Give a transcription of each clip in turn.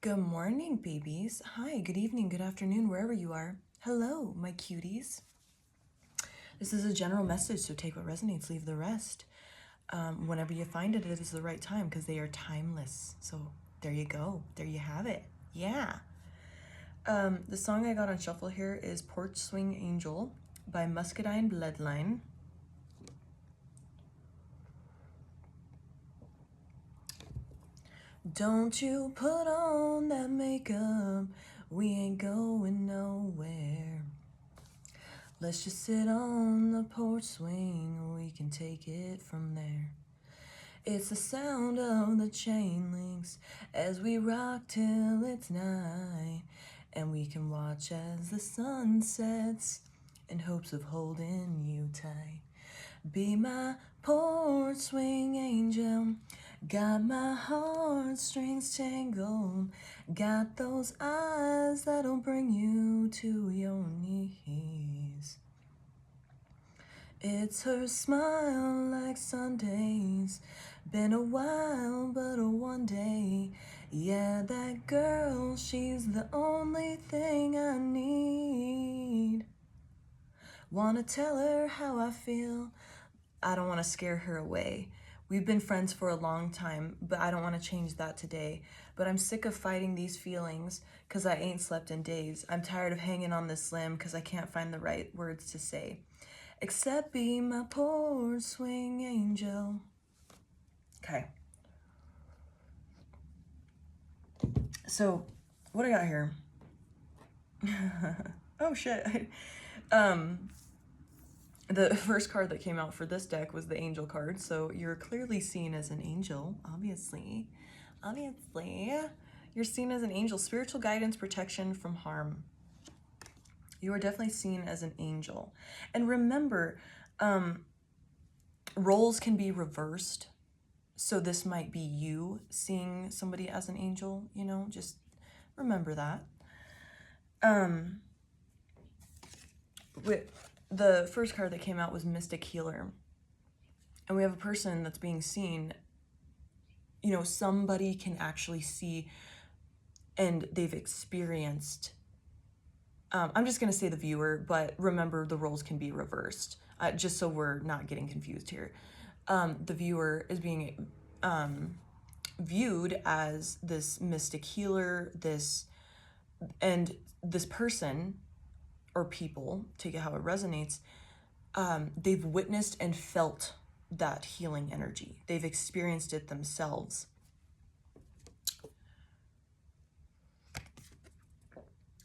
Good morning, babies. Hi, good evening, good afternoon, wherever you are. Hello, my cuties. This is a general message, so take what resonates, leave the rest. Whenever you find it, it is the right time because they are timeless. So there you go. There you have it. Yeah. The song I got on shuffle here is Porch Swing Angel by Muscadine Bloodline. Don't you put on that makeup, we ain't going nowhere. Let's just sit on the porch swing, we can take it from there. It's the sound of the chain links as we rock till it's night, and we can watch as the sun sets in hopes of holding you tight. Be my porch swing angel, got my heartstrings tangled, got those eyes that'll bring you to your knees. It's her smile like Sundays, been a while but a one day. Yeah, that girl, she's the only thing I need. Wanna tell her how I feel, I don't want to scare her away. We've been friends for a long time, but I don't want to change that today. But I'm sick of fighting these feelings because I ain't slept in days. I'm tired of hanging on this limb because I can't find the right words to say. Except be my porch swing angel. Okay. So, what I got here? Oh shit. The first card that came out for this deck was the angel card, so you're clearly seen as an angel, obviously. You're seen as an angel. Spiritual guidance, protection from harm. You are definitely seen as an angel. And remember, roles can be reversed. So this might be you seeing somebody as an angel, you know, just remember that. The first card that came out was Mystic Healer. And we have a person that's being seen, you know, somebody can actually see and they've experienced. I'm just going to say the viewer, but remember the roles can be reversed, just so we're not getting confused here. The viewer is being viewed as this mystic healer, and this person or people, take it how it resonates, they've witnessed and felt that healing energy. They've experienced it themselves.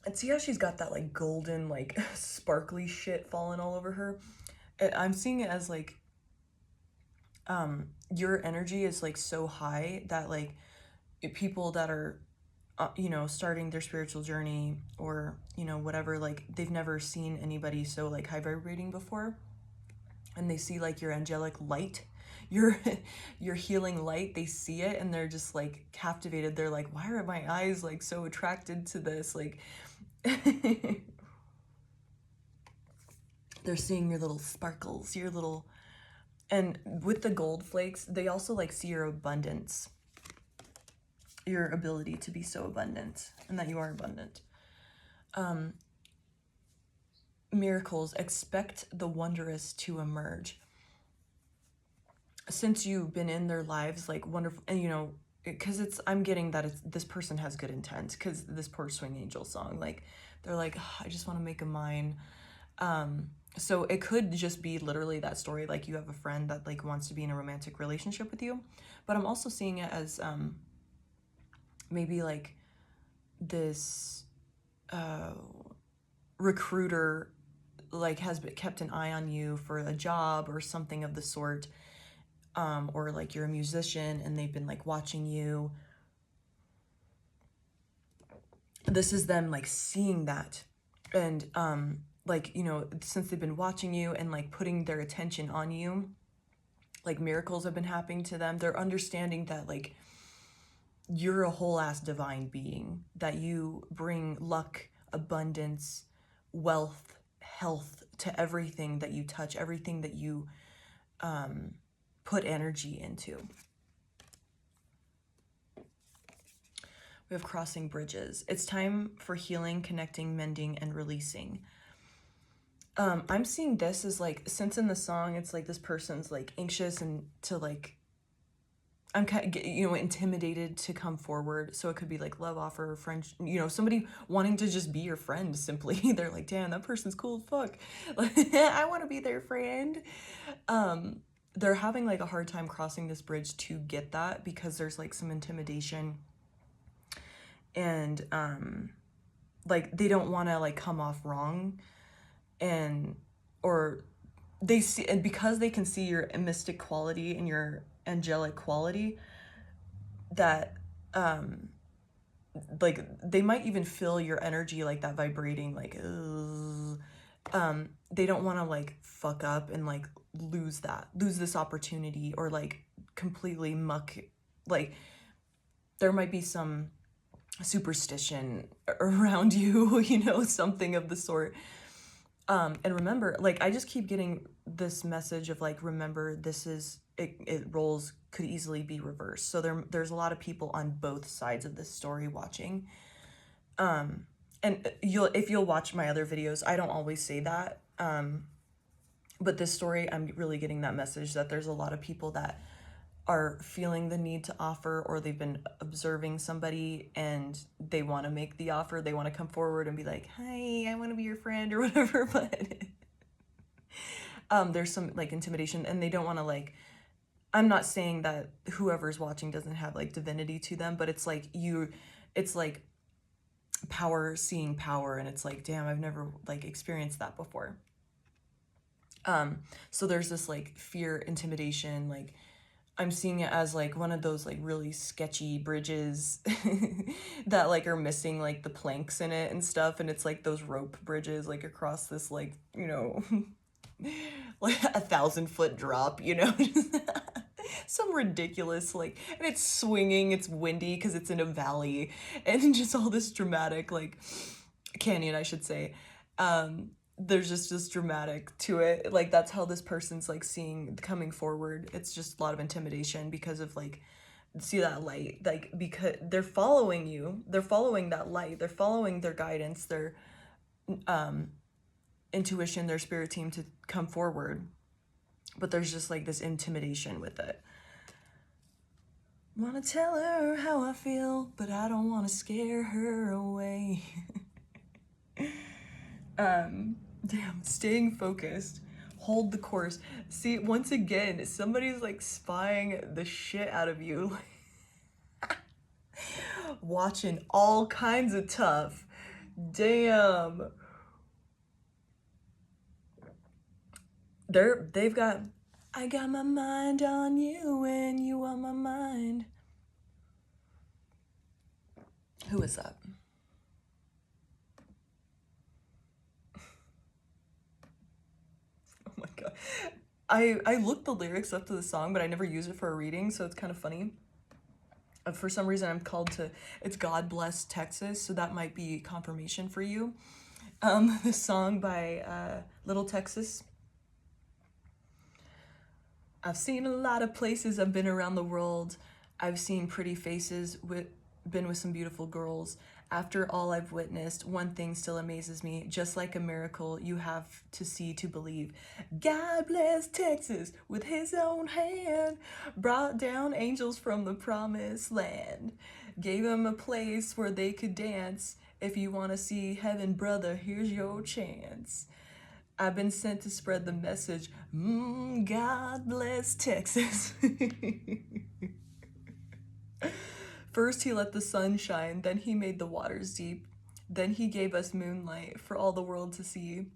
And see how she's got that like golden, like sparkly shit falling all over her? I'm seeing it as like, your energy is like so high that like people that are, you know, starting their spiritual journey or, you know, whatever, like they've never seen anybody so like high vibrating before. And they see like your angelic light, your healing light, they see it and they're just like captivated. They're like, why are my eyes like so attracted to this? Like, they're seeing your little sparkles, your little, and with the gold flakes, they also like see your abundance, your ability to be so abundant, and that you are abundant. Miracles, expect the wondrous to emerge. Since you've been in their lives, like wonderful, and you know, because I'm getting that this person has good intent, because this Porch Swing Angel song, like they're like, oh, I just want to make a mine. So it could just be literally that story, like you have a friend that like wants to be in a romantic relationship with you, but I'm also seeing it as maybe like this recruiter like has kept an eye on you for a job or something of the sort, or like you're a musician and they've been like watching you. This is them like seeing that, and like, you know, since they've been watching you and like putting their attention on you, like miracles have been happening to them. They're understanding that like you're a whole ass divine being, that you bring luck, abundance, wealth, health to everything that you touch, everything that you put energy into. We have crossing bridges. It's time for healing, connecting, mending, and releasing. I'm seeing this as like, since in the song, it's like this person's like anxious and to like, I'm kind of, intimidated to come forward. So it could be like love offer, friend, somebody wanting to just be your friend simply. They're like, damn, that person's cool as fuck. I want to be their friend. They're having like a hard time crossing this bridge to get that because there's like some intimidation and like they don't want to like come off wrong or they see, and because they can see your mystic quality and your angelic quality, that like they might even feel your energy like that vibrating like they don't want to like fuck up and like lose this opportunity or like completely muck, like there might be some superstition around you, something of the sort. And remember, like I just keep getting this message of like, remember, this is it roles could easily be reversed. So there's a lot of people on both sides of this story watching. And if you'll watch my other videos, I don't always say that. But this story, I'm really getting that message that there's a lot of people that are feeling the need to offer, or they've been observing somebody and they want to make the offer. They want to come forward and be like, hi, I want to be your friend or whatever. But there's some like intimidation and they don't want to like, I'm not saying that whoever's watching doesn't have like divinity to them, but it's like it's like power seeing power, and it's like, damn, I've never like experienced that before. So there's this like fear, intimidation, like I'm seeing it as like one of those like really sketchy bridges that like are missing like the planks in it and stuff, and it's like those rope bridges like across this like, like 1,000-foot drop, some ridiculous like, and it's swinging, it's windy because it's in a valley, and just all this dramatic like canyon, I should say. There's just this dramatic to it, like that's how this person's like coming forward. It's just a lot of intimidation because of like, see that light, like because they're following you, they're following that light, they're following their guidance, their intuition, their spirit team to come forward, but there's just like this intimidation with it. Wanna tell her how I feel, but I don't want to scare her away. Damn, staying focused, hold the course. See, once again, somebody's like spying the shit out of you, watching all kinds of tough. Damn. They've got, I got my mind on you and you on my mind. Who is that? Oh my god. I looked the lyrics up to the song, but I never use it for a reading, so it's kind of funny. For some reason, I'm called to, it's God Bless Texas, so that might be confirmation for you. The song by Little Texas. I've seen a lot of places, I've been around the world. I've seen pretty faces, been with some beautiful girls. After all I've witnessed, one thing still amazes me. Just like a miracle, you have to see to believe. God bless Texas with his own hand. Brought down angels from the promised land. Gave them a place where they could dance. If you want to see heaven, brother, here's your chance. I've been sent to spread the message. God bless Texas. First he let the sun shine, then he made the waters deep. Then he gave us moonlight for all the world to see.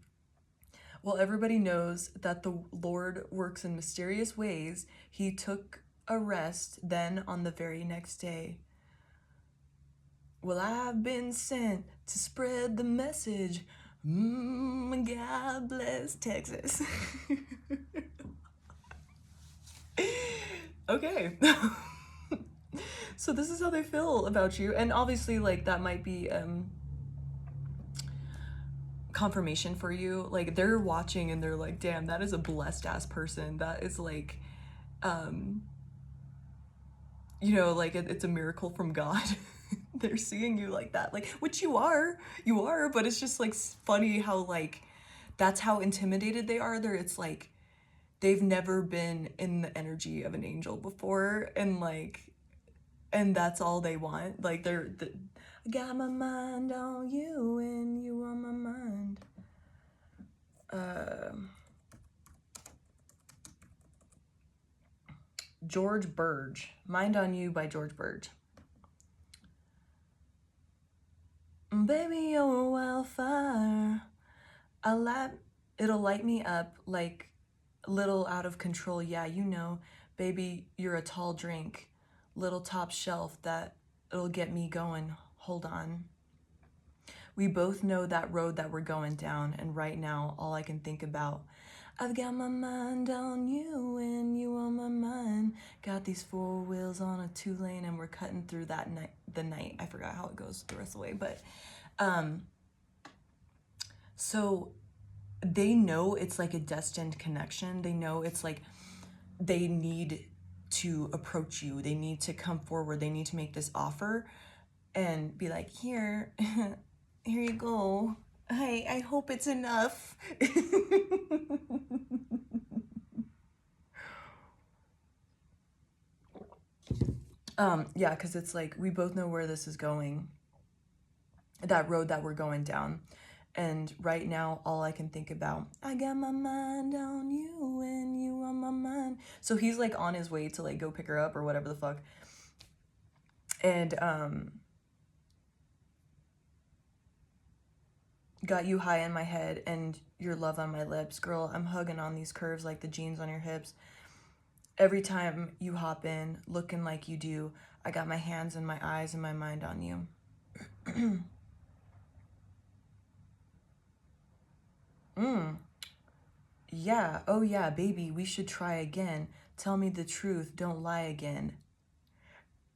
Well, everybody knows that the Lord works in mysterious ways. He took a rest then on the very next day. Well, I've been sent to spread the message. God bless Texas. Okay. So this is how they feel about you, and obviously like that might be confirmation for you. Like they're watching and they're like, damn, that is a blessed ass person. That is like like it's a miracle from God. they're seeing you like that, like, which you are, but it's just like funny how like that's how intimidated they are. It's like they've never been in the energy of an angel before, and like, and that's all they want. Like I got my mind on you and you on my mind. George Burge, Mind on You by George Burge. Baby, you're a wildfire. It'll light me up like little out of control. Yeah, you know, baby, you're a tall drink, little top shelf that it'll get me going. Hold on. We both know that road that we're going down, and right now, all I can think about, I've got my mind on you and you on my mind. Got these 4 wheels on a 2-lane and we're cutting through the night. I forgot how it goes the rest of the way, but so they know it's like a destined connection. They know it's like they need to approach you. They need to come forward. They need to make this offer and be like, here you go. Hey, I hope it's enough. Yeah, because it's like we both know where this is going, that road that we're going down. And right now, all I can think about, I got my mind on you and you on my mind. So he's like on his way to like go pick her up or whatever the fuck. And got you high in my head and your love on my lips. Girl, I'm hugging on these curves like the jeans on your hips. Every time you hop in, looking like you do, I got my hands and my eyes and my mind on you. Yeah, oh yeah, baby, we should try again. Tell me the truth, don't lie again.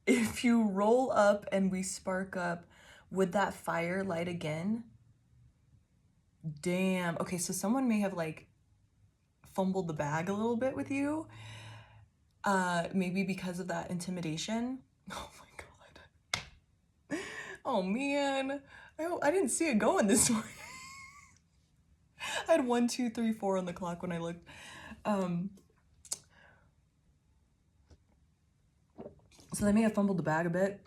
If you roll up and we spark up, would that fire light again? Damn. Okay, so someone may have like fumbled the bag a little bit with you. Maybe because of that intimidation. Oh my god. Oh man. I didn't see it going this way. I had 1, 2, 3, 4 on the clock when I looked. So they may have fumbled the bag a bit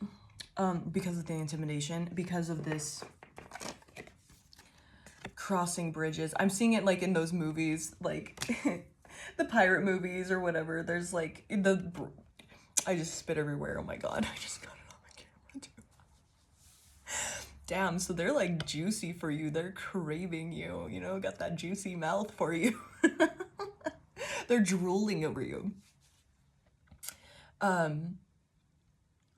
because of the intimidation, because of this crossing bridges. I'm seeing it like in those movies, like the pirate movies or whatever. There's like I just spit everywhere. Oh my god, I just got it on my camera too. Damn, so they're like juicy for you. They're craving you, you know, got that juicy mouth for you. They're drooling over you.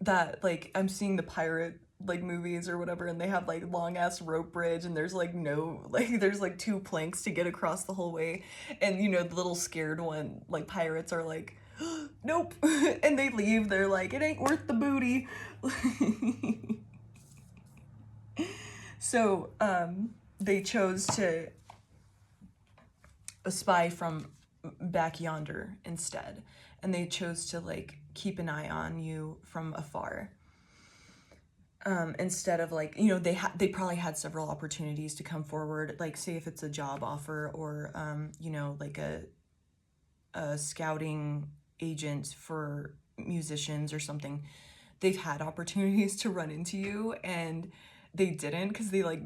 That like I'm seeing the pirate like movies or whatever, and they have like long ass rope bridge, and there's like no like there's like 2 planks to get across the whole way, and you know the little scared one like pirates are like nope, and they leave. They're like, it ain't worth the booty. So they chose to spy from back yonder instead, and they chose to like keep an eye on you from afar, instead of like, you know, they probably had several opportunities to come forward, like say if it's a job offer or you know, like a scouting agent for musicians or something. They've had opportunities to run into you and they didn't, because they like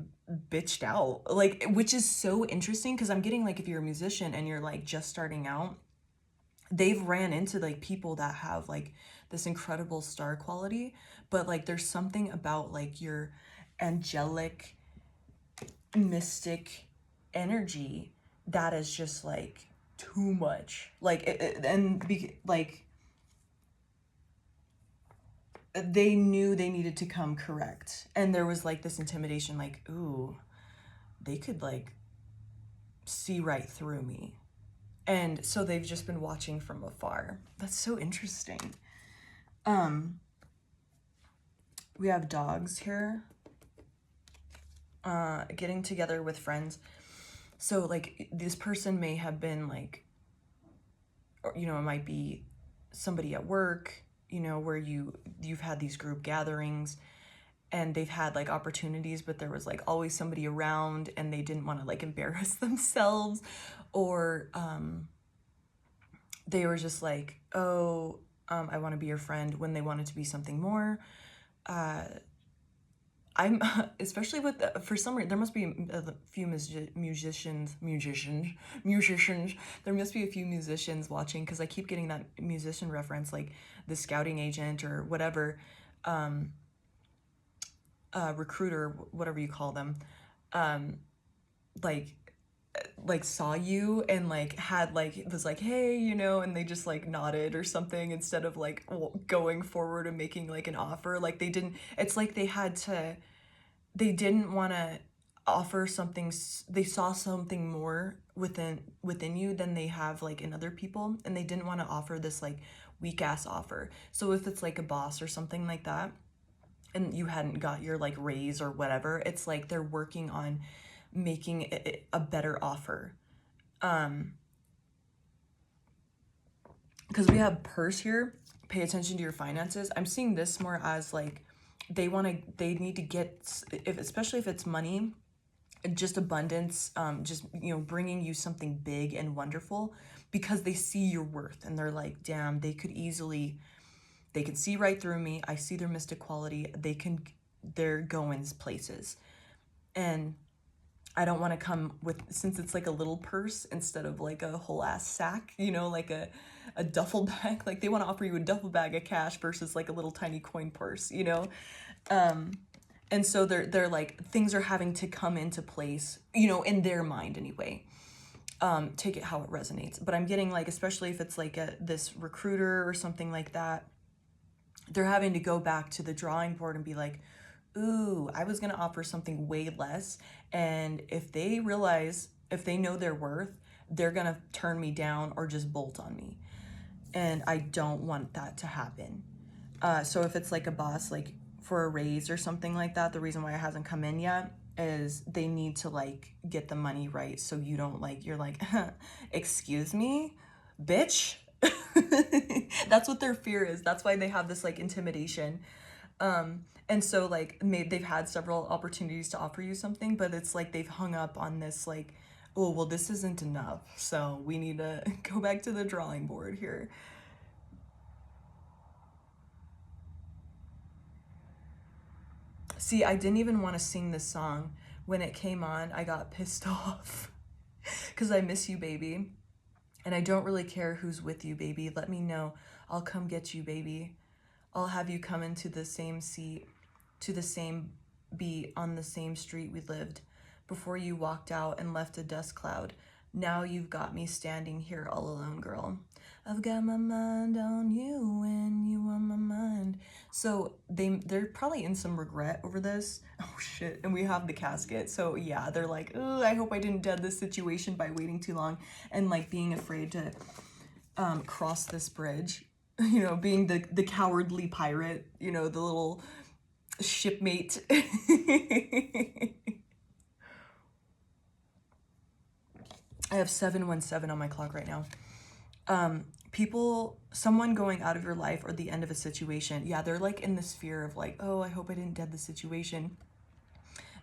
bitched out, like, which is so interesting, because I'm getting like if you're a musician and you're like just starting out, they've ran into like people that have like this incredible star quality, but like there's something about like your angelic mystic energy that is just like too much, like like they knew they needed to come correct, and there was like this intimidation, like, ooh, they could like see right through me. And so they've just been watching from afar. That's so interesting. We have dogs here. Getting together with friends. So like this person may have been like, or, you know, it might be somebody at work, you know, where you've had these group gatherings, and they've had like opportunities, but there was like always somebody around and they didn't want to like embarrass themselves, or they were just like, oh, I want to be your friend, when they wanted to be something more. I'm especially with for some reason there must be a few musicians. There must be a few musicians watching, because I keep getting that musician reference, like the scouting agent or whatever, recruiter, whatever you call them, like saw you and like had like was like, hey, you know, and they just like nodded or something, instead of like going forward and making like an offer. Like they didn't, it's like they didn't want to offer something, they saw something more within you than they have like in other people, and they didn't want to offer this like weak ass offer. So if it's like a boss or something like that and you hadn't got your like raise or whatever, it's like they're working on making it a better offer. Because we have purse here, pay attention to your finances. I'm seeing this more as like they need to get, especially if it's money, just abundance, just, you know, bringing you something big and wonderful, because they see your worth and they're like, damn, they can see right through me. I see their mystic quality. They're going places. And I don't want to come with, since it's like a little purse instead of like a whole ass sack, you know, like a duffel bag. Like they want to offer you a duffel bag of cash versus like a little tiny coin purse, you know? And so they're like, things are having to come into place, you know, in their mind anyway. Take it how it resonates. But I'm getting like, especially if it's like this recruiter or something like that, they're having to go back to the drawing board and be like, ooh, I was going to offer something way less. And if they know their worth, they're going to turn me down or just bolt on me. And I don't want that to happen. So if it's like a boss, like for a raise or something like that, the reason why it hasn't come in yet is they need to like get the money right. So you don't like, you're like, excuse me, bitch. That's what their fear is. That's why they have this like intimidation. And so like they've had several opportunities to offer you something, but it's like they've hung up on this like, oh, well, this isn't enough. So we need to go back to the drawing board here. See, I didn't even want to sing this song. When it came on, I got pissed off because I miss you, baby. And I don't really care who's with you, baby. Let me know. I'll come get you, baby. I'll have you come into the same seat, to the same beat, on the same street we lived, before you walked out and left a dust cloud. Now you've got me standing here all alone, girl. I've got my mind on you and you on my mind. So they're probably in some regret over this. Oh shit. And we have the casket. So yeah, they're like, oh, I hope I didn't dead this situation by waiting too long and like being afraid to cross this bridge. You know, being the cowardly pirate, you know, the little shipmate. I have 717 on my clock right now. Someone going out of your life or the end of a situation, yeah, they're like in this fear of like, oh, I hope I didn't dead the situation.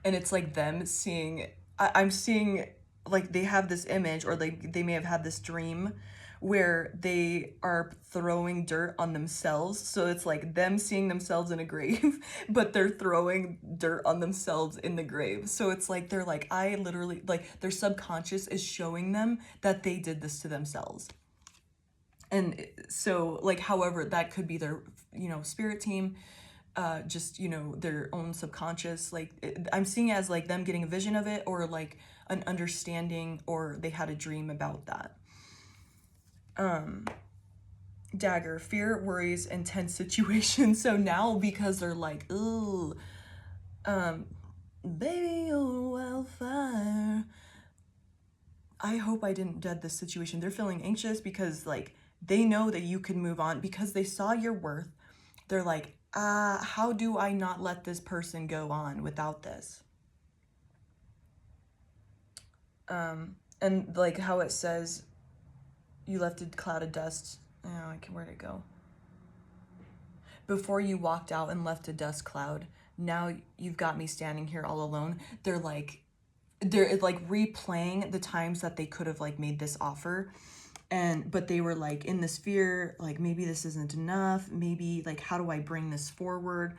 And it's like them seeing, I'm seeing like they have this image, or they may have had this dream where they are throwing dirt on themselves. So it's like them seeing themselves in a grave, but they're throwing dirt on themselves in the grave. So it's like, they're like, I literally, like their subconscious is showing them that they did this to themselves. And so like, however, that could be their, you know, spirit team, just, you know, their own subconscious. Like I'm seeing it as like them getting a vision of it, or like an understanding, or they had a dream about that. Dagger, fear, worries, intense situations. So now, because they're like, ooh, baby, you're wildfire, I hope I didn't dead this situation. They're feeling anxious because like they know that you can move on, because they saw your worth. They're like, how do I not let this person go on without this? And like how it says, you left a cloud of dust. Oh, where'd it go? Before you walked out and left a dust cloud. now you've got me standing here all alone. They're like replaying the times that they could have like made this offer, but they were like in this fear, like maybe this isn't enough, maybe like how do I bring this forward.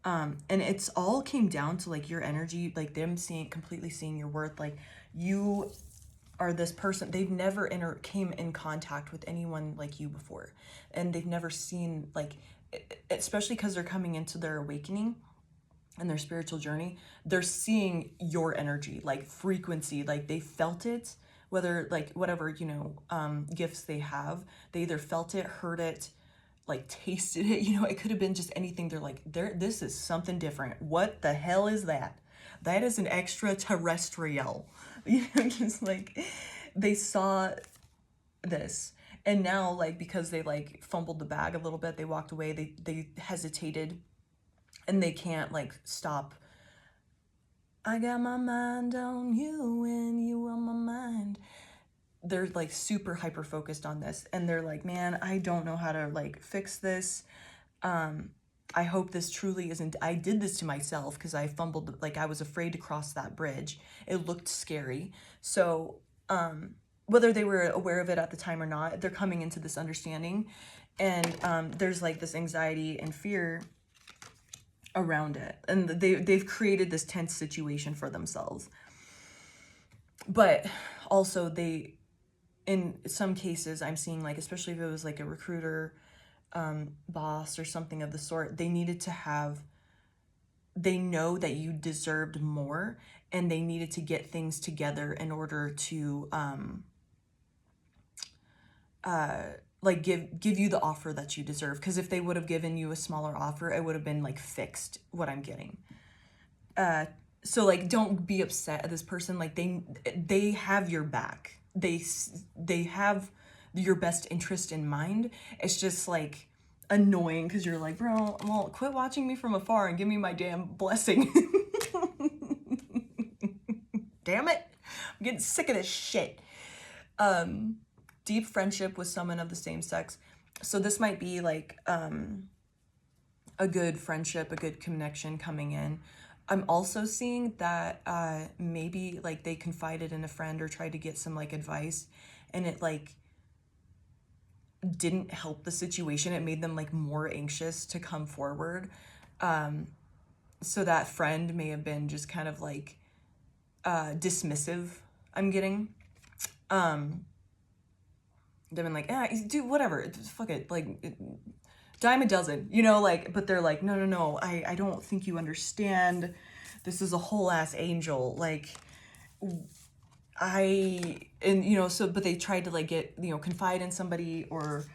And it's all came down to like your energy, like them completely seeing your worth. Like you are this person, they've never came in contact with anyone like you before, and they've never seen like, especially because they're coming into their awakening and their spiritual journey, they're seeing your energy, like frequency, like they felt it, whether like whatever, gifts they have, they either felt it, heard it, like tasted it, it could have been just anything. They're like, this is something different. What the hell is that? That is an extraterrestrial. Just like they saw this. And now, like, because they like fumbled the bag a little bit, they walked away, they hesitated, and they can't like stop. I got my mind on you and you on my mind. They're like super hyper focused on this, and they're like, man, I don't know how to like fix this. I hope this truly isn't, I did this to myself because I fumbled, like I was afraid to cross that bridge. It looked scary. So whether they were aware of it at the time or not, they're coming into this understanding, and there's like this anxiety and fear around it, and they've created this tense situation for themselves. But also they, in some cases I'm seeing, like especially if it was like a recruiter, boss or something of the sort, they know that you deserved more, and they needed to get things together in order to like give you the offer that you deserve. Because if they would have given you a smaller offer, it would have been like fixed what I'm getting. So like, don't be upset at this person. Like they have your back. They have your best interest in mind. It's just like annoying because you're like, bro, well, quit watching me from afar and give me my damn blessing. Damn it. I'm getting sick of this shit. Deep friendship with someone of the same sex. So this might be like a good friendship, a good connection coming in. I'm also seeing that maybe like they confided in a friend or tried to get some like advice, and it like didn't help the situation. It made them like more anxious to come forward. So that friend may have been just kind of like dismissive, I'm getting. They've been like, dude, whatever, fuck it, like dime a dozen, like, but they're like, no, I don't think you understand. This is a whole ass angel. Like, so, but they tried to like get, confide in somebody or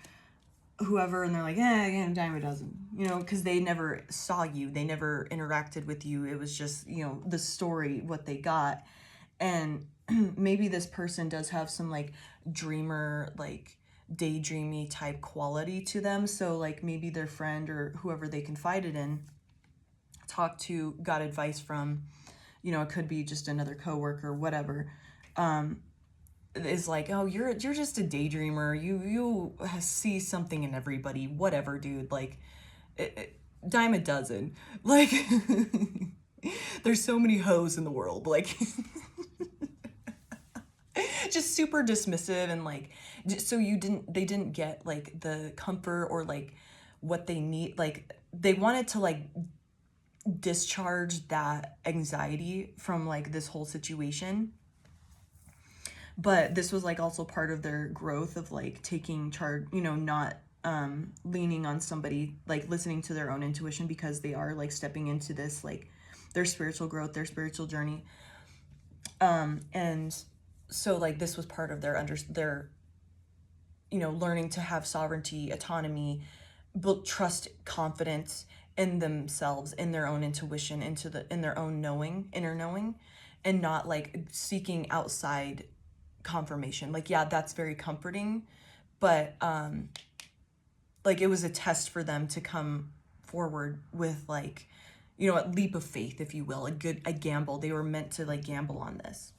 whoever, and they're like, dime a dozen, because they never saw you. They never interacted with you. It was just, the story, what they got. And maybe this person does have some like dreamer, like daydreamy type quality to them. So like maybe their friend or whoever they confided in, talked to, got advice from, it could be just another coworker, whatever, is like, oh, you're just a daydreamer. You see something in everybody, whatever, dude. Like, dime a dozen. Like, there's so many hoes in the world. Like, just super dismissive, and like, so they didn't get like the comfort or like what they need. Like, they wanted to like discharge that anxiety from like this whole situation. But this was like also part of their growth of like taking charge, not leaning on somebody, like listening to their own intuition, because they are like stepping into this, like their spiritual growth, their spiritual journey. And so like this was part of their learning to have sovereignty, autonomy, build trust, confidence in themselves, in their own intuition, in their own knowing, inner knowing, and not like seeking outside confirmation. Like, yeah, that's very comforting, but like it was a test for them to come forward with like, a leap of faith, if you will, a gamble. They were meant to like gamble on this.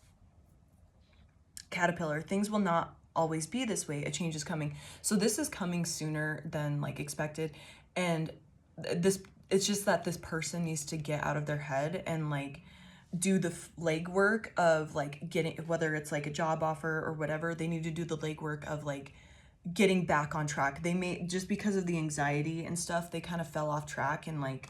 Caterpillar, things will not always be this way. A change is coming. So this is coming sooner than like expected. And this it's just that this person needs to get out of their head and like do the legwork of like getting, whether it's like a job offer or whatever, they need to do the legwork of like getting back on track. They may, just because of the anxiety and stuff, they kind of fell off track and like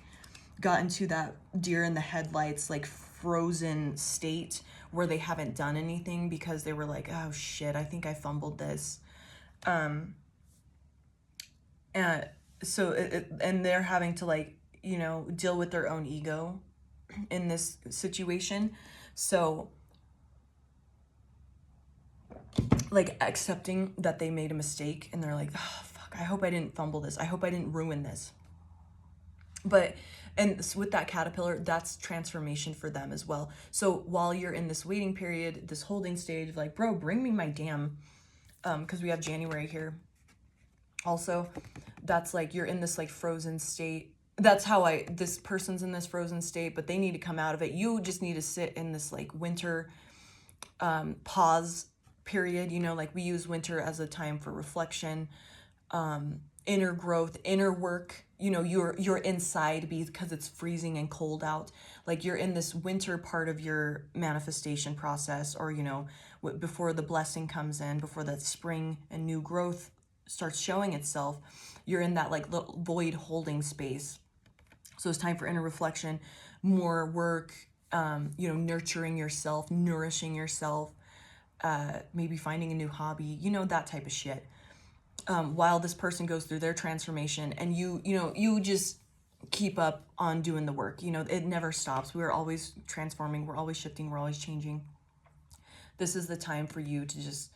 got into that deer in the headlights, like frozen state where they haven't done anything because they were like, oh shit, I think I fumbled this. And so and they're having to like, you know, deal with their own ego in this situation. So like accepting that they made a mistake and they're like, oh fuck, I hope I didn't fumble this, I hope I didn't ruin this. But and with that caterpillar, that's transformation for them as well. So while you're in this waiting period, this holding stage, like, bro, bring me my damn, because we have January here also, that's like you're in this like frozen state. That's how this person's in this frozen state, but they need to come out of it. You just need to sit in this like winter pause period. You know, like we use winter as a time for reflection, inner growth, inner work. You know, you're inside because it's freezing and cold out. Like you're in this winter part of your manifestation process, or, you know, before the blessing comes in, before that spring and new growth starts showing itself, you're in that like little void holding space. So it's time for inner reflection, more work, you know, nurturing yourself, nourishing yourself, maybe finding a new hobby, you know, that type of shit. While this person goes through their transformation, and you know, you just keep up on doing the work. You know, it never stops. We're always transforming. We're always shifting. We're always changing. This is the time for you to just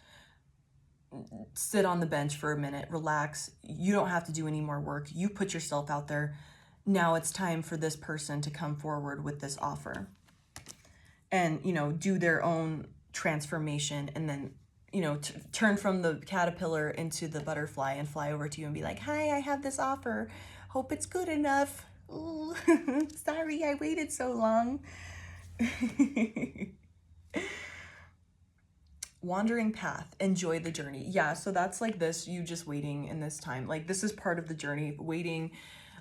sit on the bench for a minute, relax. You don't have to do any more work. You put yourself out there. Now it's time for this person to come forward with this offer and, you know, do their own transformation, and then, you know, turn from the caterpillar into the butterfly and fly over to you and be like, hi, I have this offer. Hope it's good enough. Ooh, sorry, I waited so long. Wandering path, enjoy the journey. Yeah, so that's like this, you just waiting in this time. Like this is part of the journey, waiting,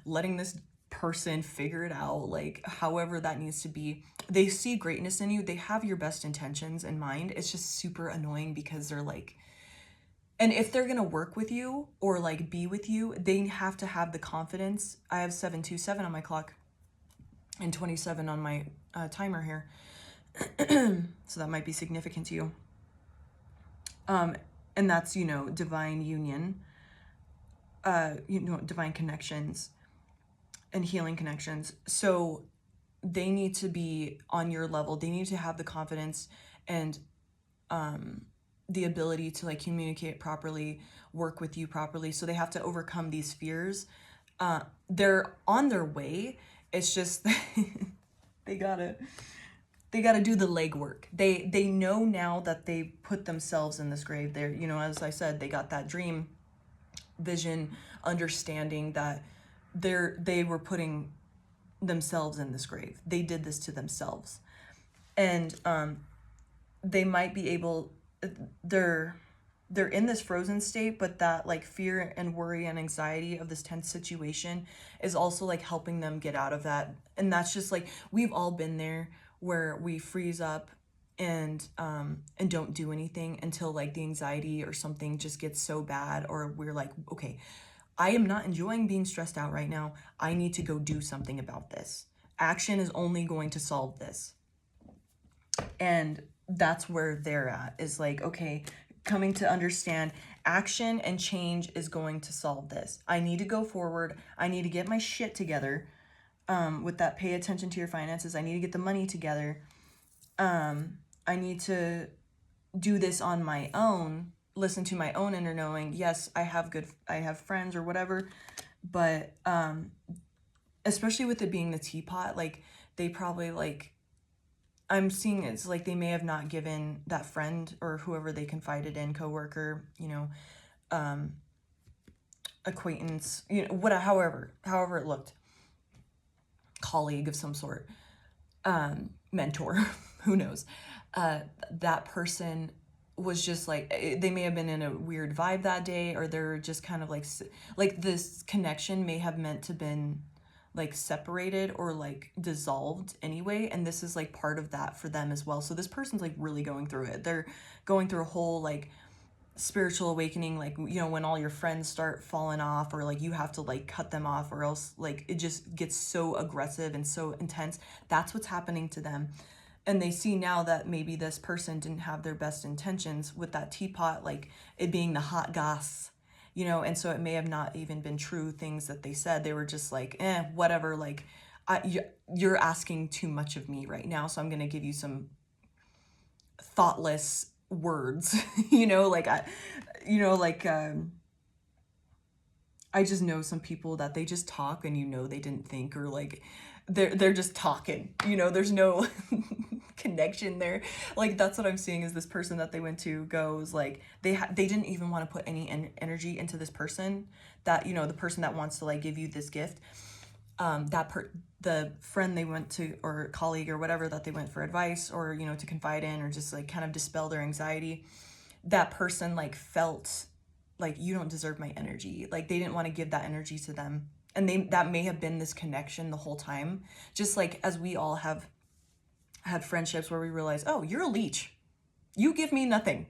letting this person figure it out, like however that needs to be. They see greatness in you. They have your best intentions in mind. It's just super annoying because they're like, and if they're gonna work with you or like be with you, they have to have the confidence. I have 727 on my clock and 27 on my timer here. So that might be significant to you. And that's, you know, divine union, you know, divine connections and healing connections. So they need to be on your level. They need to have the confidence and the ability to like communicate properly, work with you properly. So they have to overcome these fears. They're on their way. It's just they gotta do the legwork. They know now that they put themselves in this grave. They're, you know, as I said, they got that dream, vision, understanding that they were putting themselves in this grave. They did this to themselves. And they might be able, they're in this frozen state, but that like fear and worry and anxiety of this tense situation is also like helping them get out of that. And that's just like, we've all been there, where we freeze up and don't do anything until like the anxiety or something just gets so bad, or we're like, okay, I am not enjoying being stressed out right now. I need to go do something about this. Action is only going to solve this. And that's where they're at, is like, okay, coming to understand action and change is going to solve this. I need to go forward. I need to get my shit together. With that, pay attention to your finances. I need to get the money together. I need to do this on my own, listen to my own inner knowing. Yes, I have friends or whatever, but especially with it being the teapot, like they probably like, I'm seeing it's like they may have not given that friend or whoever they confided in, coworker, you know, acquaintance, you know, whatever, however it looked, colleague of some sort, mentor, who knows, that person was just like, they may have been in a weird vibe that day, or they're just kind of like this connection may have meant to been like separated or like dissolved anyway, and this is like part of that for them as well. So this person's like really going through it. They're going through a whole like spiritual awakening, like, you know, when all your friends start falling off, or like you have to like cut them off, or else like it just gets so aggressive and so intense. That's what's happening to them. And they see now that maybe this person didn't have their best intentions with that teapot, like it being the hot goss, you know, and so it may have not even been true things that they said. They were just like, whatever, like, you're asking too much of me right now, so I'm going to give you some thoughtless words, you know, like, I just know some people that they just talk and, you know, they didn't think, or like they're just talking, you know, there's no connection there. Like that's what I'm seeing, is this person that they went to goes like they didn't even want to put any energy into this person, that, you know, the person that wants to like give you this gift, the friend they went to, or colleague or whatever, that they went for advice, or, you know, to confide in, or just like kind of dispel their anxiety, that person like felt like, you don't deserve my energy. Like they didn't want to give that energy to them. And that may have been this connection the whole time. Just like as we all have had friendships where we realize, oh, you're a leech. You give me nothing.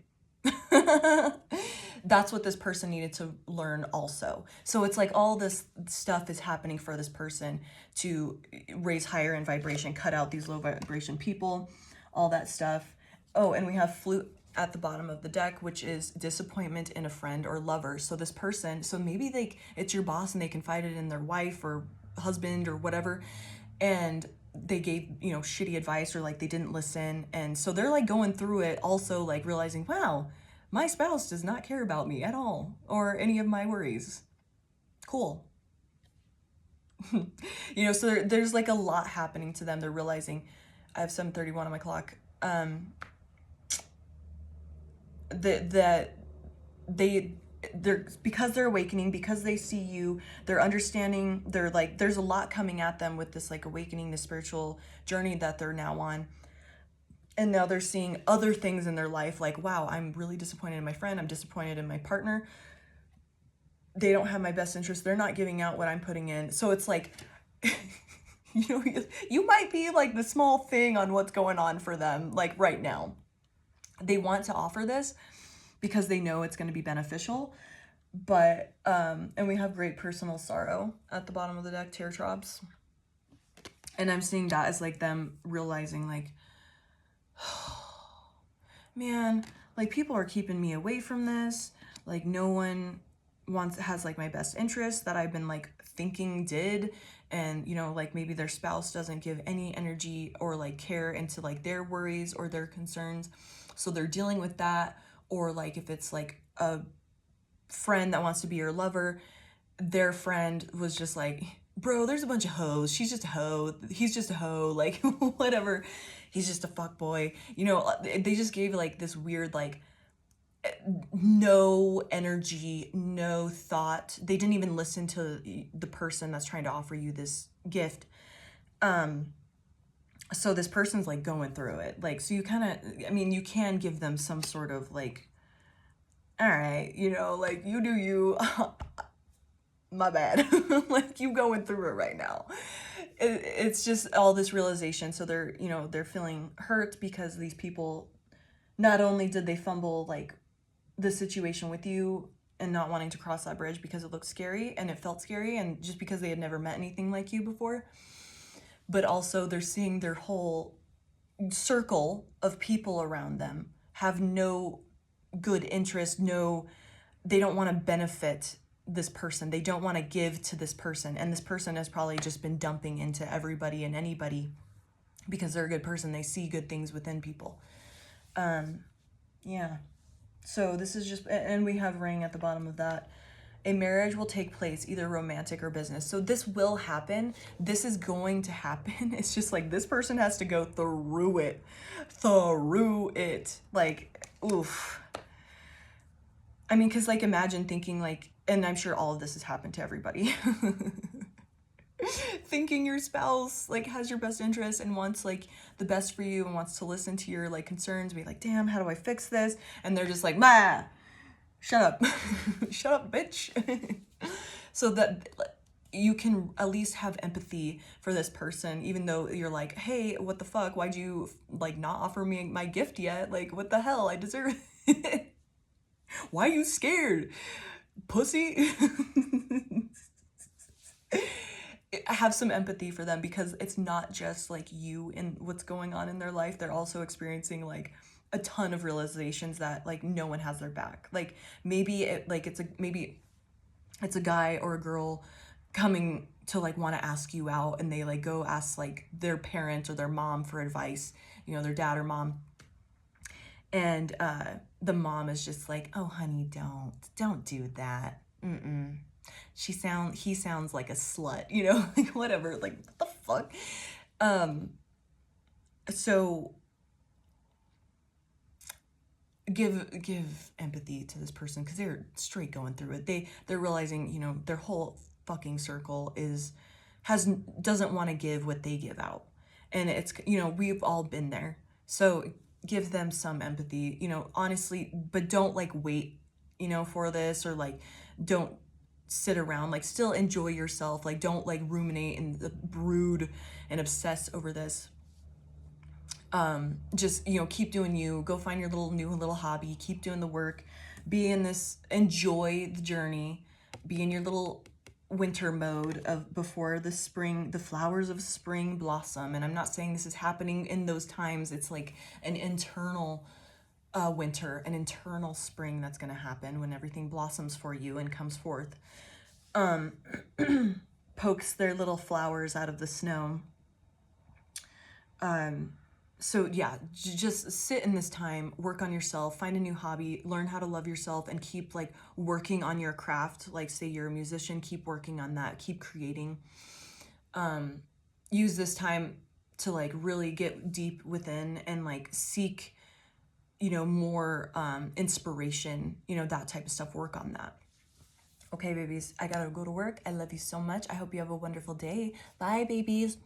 That's what this person needed to learn also. So it's like all this stuff is happening for this person to raise higher in vibration, cut out these low vibration people, all that stuff. Oh, and we have flute at the bottom of the deck, which is disappointment in a friend or lover. So this person, so maybe it's your boss and they confided in their wife or husband or whatever, and they gave, you know, shitty advice, or like they didn't listen. And so they're like going through it also, like realizing, wow, my spouse does not care about me at all, or any of my worries. Cool. You know, so there's like a lot happening to them. They're realizing, I have 7:31 on my clock, that they're because they're awakening, because they see you, they're understanding, they're like, there's a lot coming at them with this like awakening, the spiritual journey that they're now on. And now they're seeing other things in their life, like, wow, I'm really disappointed in my friend, I'm disappointed in my partner, they don't have my best interest, they're not giving out what I'm putting in. So it's like, you know, you might be like the small thing on what's going on for them, like right now. They want to offer this because they know it's going to be beneficial, but and we have great personal sorrow at the bottom of the deck, teardrops, and I'm seeing that as like them realizing, like, man, like people are keeping me away from this, like no one has like my best interest that I've been like thinking did. And, you know, like maybe their spouse doesn't give any energy or like care into like their worries or their concerns, so they're dealing with that. Or like if it's like a friend that wants to be your lover, their friend was just like, bro, there's a bunch of hoes, she's just a hoe, he's just a hoe, like whatever, he's just a fuck boy, you know. They just gave like this weird, like, no energy, no thought. They didn't even listen to the person that's trying to offer you this gift. So this person's like going through it, like, so you kind of, I mean, you can give them some sort of like, all right, you know, like, you do you, my bad. Like, you going through it right now. It's just all this realization. So they're, you know, they're feeling hurt because these people, not only did they fumble like the situation with you and not wanting to cross that bridge because it looked scary and it felt scary, and just because they had never met anything like you before, but also they're seeing their whole circle of people around them have no good interest, they don't want to benefit this person, they don't want to give to this person, and this person has probably just been dumping into everybody and anybody because they're a good person, they see good things within people. Yeah, so this is just, and we have ring at the bottom of that. A marriage will take place, either romantic or business. So this will happen. This is going to happen. It's just like this person has to go through it. Like, oof. I mean, because like imagine thinking like, and I'm sure all of this has happened to everybody. Thinking your spouse like has your best interest and wants like the best for you and wants to listen to your like concerns, be like, damn, how do I fix this? And they're just like, shut up. Shut up, bitch. So that you can at least have empathy for this person, even though you're like, hey, what the fuck? Why'd you like not offer me my gift yet? Like, what the hell? I deserve it. Why are you scared? Pussy. Have some empathy for them, because it's not just like you and what's going on in their life. They're also experiencing like a ton of realizations that like no one has their back. Like maybe it's a guy or a girl coming to like want to ask you out, and they like go ask like their parent or their mom for advice, you know, their dad or mom, and the mom is just like, oh honey, don't do that. He sounds like a slut, you know, like whatever, like what the fuck. So give empathy to this person, because they're straight going through it. They're realizing, you know, their whole fucking circle doesn't want to give what they give out, and it's, you know, we've all been there. So give them some empathy, you know, honestly, but don't like wait, you know, for this, or like don't sit around, like still enjoy yourself, like don't like ruminate and brood and obsess over this. Just, you know, keep doing you, go find your little hobby, keep doing the work, enjoy the journey, be in your little winter mode of before the spring, the flowers of spring blossom. And I'm not saying this is happening in those times. It's like an internal winter, an internal spring that's going to happen when everything blossoms for you and comes forth, pokes their little flowers out of the snow. So yeah, just sit in this time, work on yourself, find a new hobby, learn how to love yourself, and keep like working on your craft. Like say you're a musician, keep working on that, keep creating. Use this time to like really get deep within and like seek, you know, more inspiration, you know, that type of stuff. Work on that. Okay, babies, I gotta go to work. I love you so much. I hope you have a wonderful day. Bye, babies.